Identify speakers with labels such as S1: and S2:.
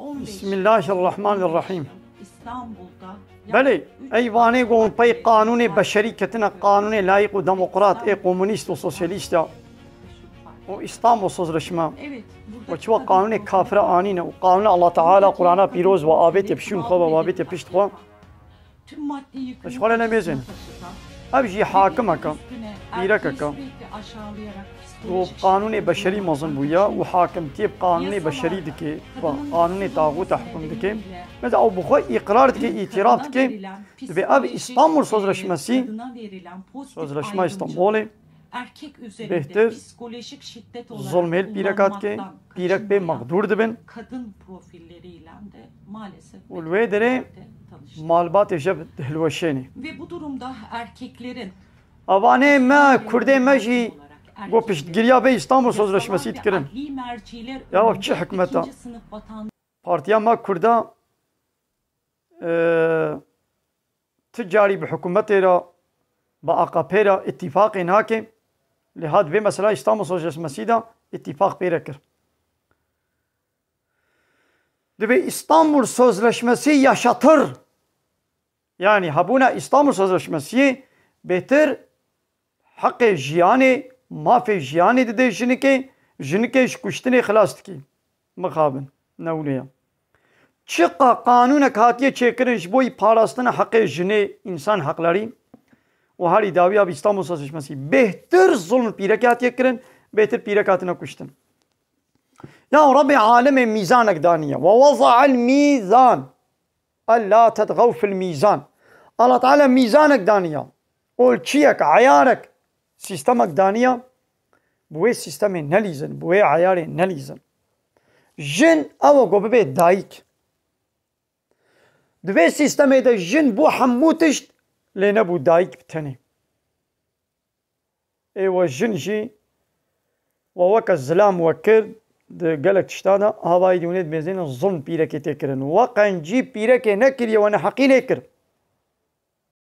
S1: Bismillahirrahmanirrahim.
S2: İstanbul'da
S1: Beli, eyvane gon pey kanuni beşeri ketine kanuni layık ve demokrat, komünist ve sosyalist ya. O İstanbul Sözleşme.
S2: evet,
S1: O çuva kanuni kafire anine. O kanuni Allah Teala Kur'an'a piroz ve abet yapışın kova ve abet yapıştı kova.
S2: tüm maddi yükünü
S1: Eşhal elemezin.
S2: taşıtan,
S1: Abi hakim hakam.
S2: üstüne
S1: İrak
S2: erkeği
S1: hakam.
S2: sürekli aşağılayarak
S1: O
S2: psikolojik
S1: kanuni
S2: şiddet
S1: beşeri
S2: uygulamaktan
S1: mazın bu ya. O hakim tip kanuni
S2: yasalarda
S1: beşeri diki. Ve
S2: kadının
S1: kanuni tağut
S2: hakkı
S1: hüküm diki.
S2: nedeniyle
S1: Mesela o bu ikrar diki, itiraf
S2: kadına
S1: diki.
S2: verilen
S1: Ve abi
S2: psikolojik,
S1: İstanbul Sözleşmesi.
S2: kadına verilen pozitif
S1: Sözleşme
S2: ayrımcılık,
S1: İstanbul'u.
S2: erkek üzerinde
S1: Behter,
S2: psikolojik şiddet olarak
S1: Zulmel pirakat ki.
S2: kullanmaktan
S1: Pirak bey
S2: kaçınmayan
S1: mağdur dibin.
S2: kadın profilleriyle de maalesef
S1: Ulve dere
S2: tanıştık.
S1: malbat ejab helveşeni.
S2: Ve bu durumda erkeklerin
S1: Avane me kurde meji
S2: olarak
S1: go piş giriya bey İstanbul Sözleşmesi
S2: yasalar ve
S1: itkirin.
S2: adli merciler
S1: Ya
S2: önünde
S1: çi hükmeta.
S2: ikinci sınıf vatandaş
S1: Partiya me kurda ticari bi hükümeti ra ba AKP ra ittifaqên hake lihad ve mesela İstanbul Sözleşmesi da ittifak peyrekir. Ve İstanbul Sözleşmesi yaşatır. Yani habuna İstanbul Sözleşmesi beter hakkı jiyane mafi jiyane dede jinike kuştine xilast ki mukabın nevliya. Çıqa kanunek hatiye çekirin boy parastına hakkı jine insan hakları o her idavi abi İstanbul Sözleşmesi behter zulm pirekatiye kirin behter pirekatına kuştun. Ya Rabbi aleme mizanek daniye ve vaza'al mizan Allah tedgav fil mizan Allah Teala mizanek daniye ölçiyek ayarek sistemek daniye bu sistemi nelizin bu ayarı nelizin jin ava gobe daik dve sistemi de jin bu hammutişt lene bu daik biteni ve jin ji ve vaka zlam vekir قالك تشتانا هواي دونيت بنزين الظلم بيرك تكرن وقن جي بيرك نكر وانا حقي نكر